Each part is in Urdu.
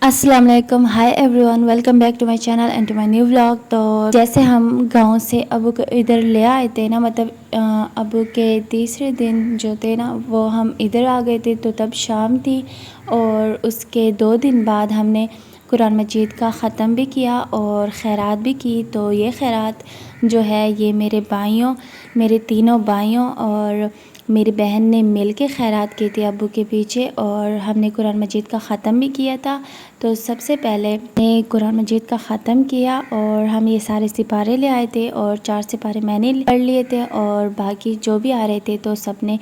السلام علیکم، hi everyone, welcome back to my channel and to my new vlog. تو جیسے ہم گاؤں سے ابو کو ادھر لے آئے تھے نا، مطلب ابو کے تیسرے دن جو تھے نا وہ ہم ادھر آ گئے تھے، تو تب شام تھی اور اس کے 2 دن بعد ہم نے قرآن مجید کا ختم بھی کیا اور خیرات بھی کی۔ تو یہ خیرات جو ہے یہ میرے تینوں بھائیوں اور میری بہن نے مل کے خیرات کی تھی ابو کے پیچھے، اور ہم نے قرآن مجید کا ختم بھی کیا تھا۔ تو سب سے پہلے میں قرآن مجید کا ختم کیا اور ہم یہ سارے سپارے لے آئے تھے، اور 4 سپارے میں نے پڑھ لیے تھے، اور باقی جو بھی آ رہے تھے تو سب نے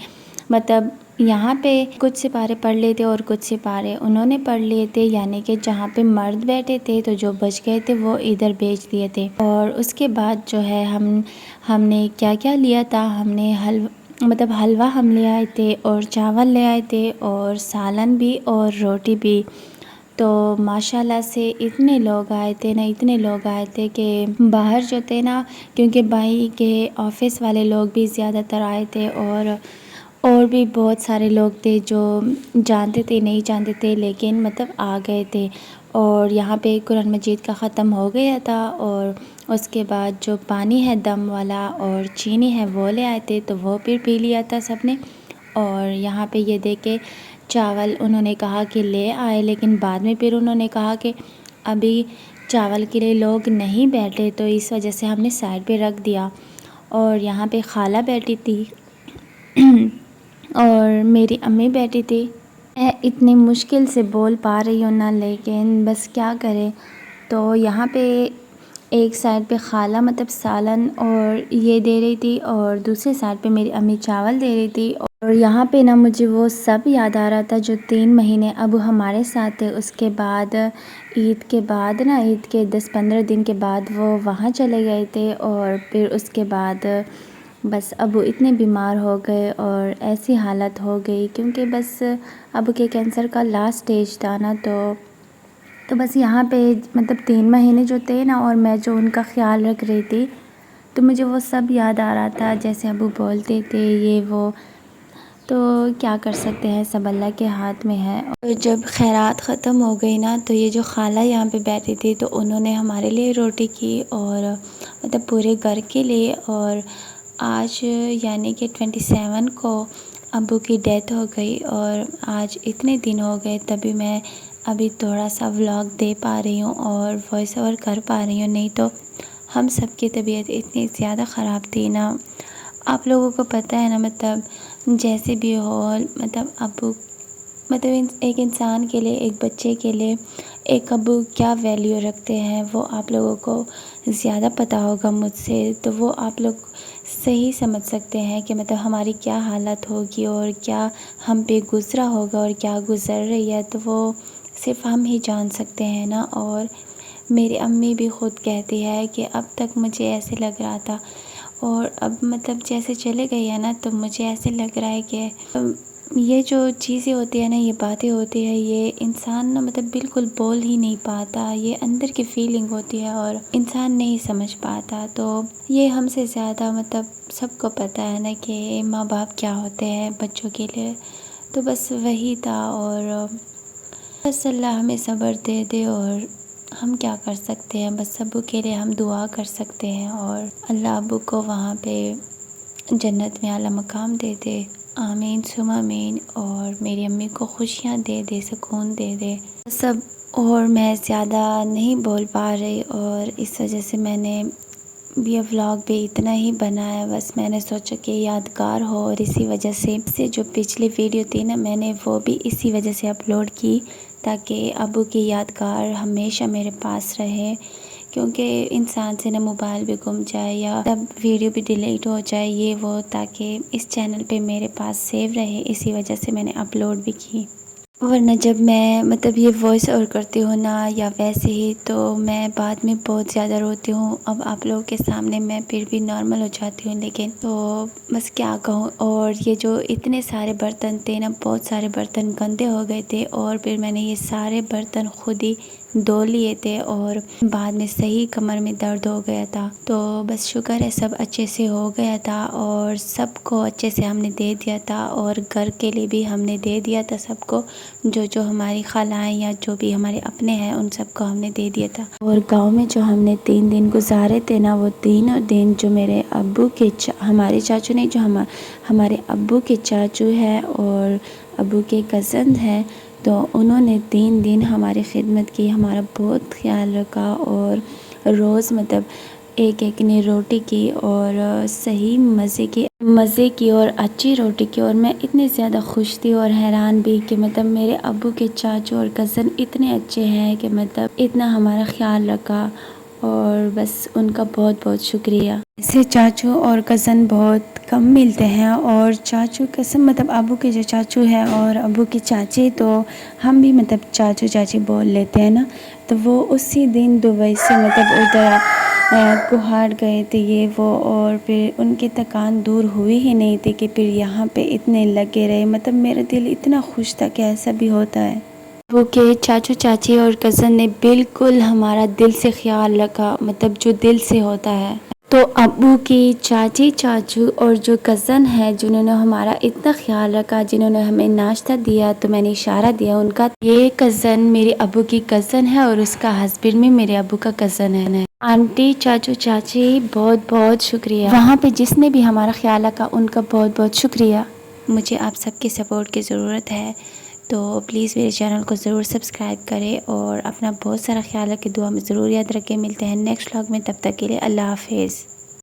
مطلب یہاں پہ کچھ سپارے پڑھ لیے تھے اور کچھ سپارے انہوں نے پڑھ لیے تھے، یعنی کہ جہاں پہ مرد بیٹھے تھے تو جو بچ گئے تھے وہ ادھر بھیج دیے تھے۔ اور اس کے بعد جو ہے ہم نے کیا کیا لیا تھا، ہم نے حلوہ ہم لے آئے تھے اور چاول لے آئے تھے اور سالن بھی اور روٹی بھی۔ تو ماشاءاللہ سے اتنے لوگ آئے تھے کہ باہر جو تھے نا، کیونکہ بھائی کے آفس والے لوگ بھی زیادہ تر آئے تھے، اور بھی بہت سارے لوگ تھے جو جانتے تھے نہیں جانتے تھے لیکن مطلب آ گئے تھے۔ اور یہاں پہ قرآن مجید کا ختم ہو گیا تھا، اور اس کے بعد جو پانی ہے دم والا اور چینی ہے وہ لے آئے تھے، تو وہ پھر پی لیا تھا سب نے۔ اور یہاں پہ یہ دیکھے چاول انہوں نے کہا کہ لے آئے، لیکن بعد میں پھر انہوں نے کہا کہ ابھی چاول کے لیے لوگ نہیں بیٹھے، تو اس وجہ سے ہم نے سائڈ پہ رکھ دیا۔ اور یہاں پہ خالہ بیٹھی تھی اور میری امی بیٹھی تھی۔ میں اتنی مشکل سے بول پا رہی ہوں نا، لیکن بس کیا کرے۔ تو یہاں پہ ایک سائڈ پہ خالہ مطلب سالن اور یہ دے رہی تھی، اور دوسرے سائڈ پہ میری امی چاول دے رہی تھی۔ اور یہاں پہ نا مجھے وہ سب یاد آ رہا تھا جو 3 مہینے ابو ہمارے ساتھ تھے۔ اس کے بعد عید کے 10-15 دن کے بعد وہ وہاں چلے گئے تھے، اور پھر اس کے بعد بس ابو اتنے بیمار ہو گئے اور ایسی حالت ہو گئی، کیونکہ بس ابو کے کینسر کا لاسٹ سٹیج تھا نا، تو بس یہاں پہ مطلب 3 مہینے جو تھے نا، اور میں جو ان کا خیال رکھ رہی تھی، تو مجھے وہ سب یاد آ رہا تھا، جیسے ابو بولتے تھے یہ وہ۔ تو کیا کر سکتے ہیں، سب اللہ کے ہاتھ میں ہے۔ اور جب خیرات ختم ہو گئی نا، تو یہ جو خالہ یہاں پہ بیٹھی تھی تو انہوں نے ہمارے لیے روٹی کی، اور مطلب پورے گھر کے لیے۔ اور آج یعنی کہ 27 کو ابو کی ڈیتھ ہو گئی، اور آج اتنے دن ہو گئے تبھی میں ابھی تھوڑا سا ولاگ دے پا رہی ہوں اور وائس اوور کر پا رہی ہوں، نہیں تو ہم سب کی طبیعت اتنی زیادہ خراب تھی نا۔ آپ لوگوں کو پتہ ہے نا، مطلب جیسے بھی ہو، مطلب ابو مطلب ایک انسان کے لیے، ایک بچے کے لیے ایک ابو کیا ویلیو رکھتے ہیں وہ آپ لوگوں کو زیادہ پتہ ہوگا مجھ سے، تو وہ آپ لوگ صحیح سمجھ سکتے ہیں کہ مطلب ہماری کیا حالت ہوگی اور کیا ہم پہ گزرا ہوگا اور کیا گزر رہی ہے، تو وہ صرف ہم ہی جان سکتے ہیں نا۔ اور میری امی بھی خود کہتی ہے کہ اب تک مجھے ایسے لگ رہا تھا، اور اب مطلب جیسے چلے گئی ہے نا، تو مجھے ایسے لگ رہا ہے کہ یہ جو چیزیں ہوتی ہیں نا، یہ باتیں ہوتی ہیں، یہ انسان نا مطلب بالکل بول ہی نہیں پاتا، یہ اندر کی فیلنگ ہوتی ہے اور انسان نہیں سمجھ پاتا۔ تو یہ ہم سے زیادہ مطلب سب کو پتہ ہے نا کہ ماں باپ کیا ہوتے ہیں بچوں کے لیے، تو بس وہی تھا۔ اور بس اللہ ہمیں صبر دے دے، اور ہم کیا کر سکتے ہیں، بس ابو کے لیے ہم دعا کر سکتے ہیں، اور اللہ ابو کو وہاں پہ جنت میں اعلیٰ مقام دے دے، آمین ثم آمین، اور میری امی کو خوشیاں دے دے، سکون دے دے سب۔ اور میں زیادہ نہیں بول پا رہی، اور اس وجہ سے میں نے یہ ولاگ بھی اتنا ہی بنایا، بس میں نے سوچا کہ یادگار ہو، اور اسی وجہ سے جو پچھلی ویڈیو تھی نا، میں نے وہ بھی اسی وجہ سے اپلوڈ کی، تاکہ ابو کی یادگار ہمیشہ میرے پاس رہے، کیونکہ انسان سے نا موبائل بھی گم جائے یا تب ویڈیو بھی ڈیلیٹ ہو جائے، یہ وہ، تاکہ اس چینل پہ میرے پاس سیو رہے، اسی وجہ سے میں نے اپلوڈ بھی کی۔ ورنہ جب میں مطلب یہ وائس اوور کرتی ہوں نا، یا ویسے ہی، تو میں بعد میں بہت زیادہ روتی ہوں۔ اب آپ لوگوں کے سامنے میں پھر بھی نارمل ہو جاتی ہوں، لیکن تو بس کیا کہوں۔ اور یہ جو اتنے سارے برتن تھے نا، بہت سارے برتن گندے ہو گئے تھے، اور پھر میں نے یہ سارے برتن خود ہی دھو لیے تھے، اور بعد میں صحیح کمر میں درد ہو گیا تھا، تو بس شکر ہے سب اچھے سے ہو گیا تھا، اور سب کو اچھے سے ہم نے دے دیا تھا، اور گھر کے لیے بھی ہم نے دے دیا تھا سب کو۔ جو ہماری خالائیں یا جو بھی ہمارے اپنے ہیں ان سب کو ہم نے دے دیا تھا۔ اور گاؤں میں جو ہم نے 3 دن گزارے تھے نا، وہ تینوں دن جو میرے ابو کے ہمارے چاچو نہیں، جو ہمارے ابو کے چاچو ہے اور ابو کے کزن ہے، تو انہوں نے 3 دن ہماری خدمت کی، ہمارا بہت خیال رکھا، اور روز مطلب ایک نے روٹی کی اور صحیح مزے کی اور اچھی روٹی کی، اور میں اتنی زیادہ خوش تھی اور حیران بھی کہ مطلب میرے ابو کے چاچو اور کزن اتنے اچھے ہیں کہ مطلب اتنا ہمارا خیال رکھا، اور بس ان کا بہت بہت شکریہ۔ ایسے چاچو اور کزن بہت کم ملتے ہیں، اور چاچو کزن مطلب ابو کے جو چاچو ہے اور ابو کی چاچی، تو ہم بھی مطلب چاچو چاچی بول لیتے ہیں نا، تو وہ اسی دن دبئی سے مطلب ادھر کوہاٹ گئے تھے یہ وہ، اور پھر ان کی تکان دور ہوئی ہی نہیں تھی کہ پھر یہاں پہ اتنے لگے رہے، مطلب میرا دل اتنا خوش تھا کہ ایسا بھی ہوتا ہے۔ وہ کہ چاچو چاچی اور کزن نے بالکل ہمارا دل سے خیال رکھا، مطلب جو دل سے ہوتا ہے۔ تو ابو کی چاچی چاچو اور جو کزن ہے جنہوں نے ہمارا اتنا خیال رکھا، جنہوں نے ہمیں ناشتہ دیا، تو میں نے اشارہ دیا ان کا، یہ کزن میرے ابو کی کزن ہے اور اس کا ہسبینڈ بھی میرے ابو کا کزن ہے۔ آنٹی چاچو چاچی بہت بہت شکریہ، وہاں پہ جس نے بھی ہمارا خیال رکھا ان کا بہت بہت شکریہ۔ مجھے آپ سب کی سپورٹ کی ضرورت ہے، تو پلیز میرے چینل کو ضرور سبسکرائب کریں اور اپنا بہت سارا خیال رکھیں، دعا میں ضرور یاد رکھیں۔ ملتے ہیں نیکسٹ ولاگ میں، تب تک کے لیے اللہ حافظ۔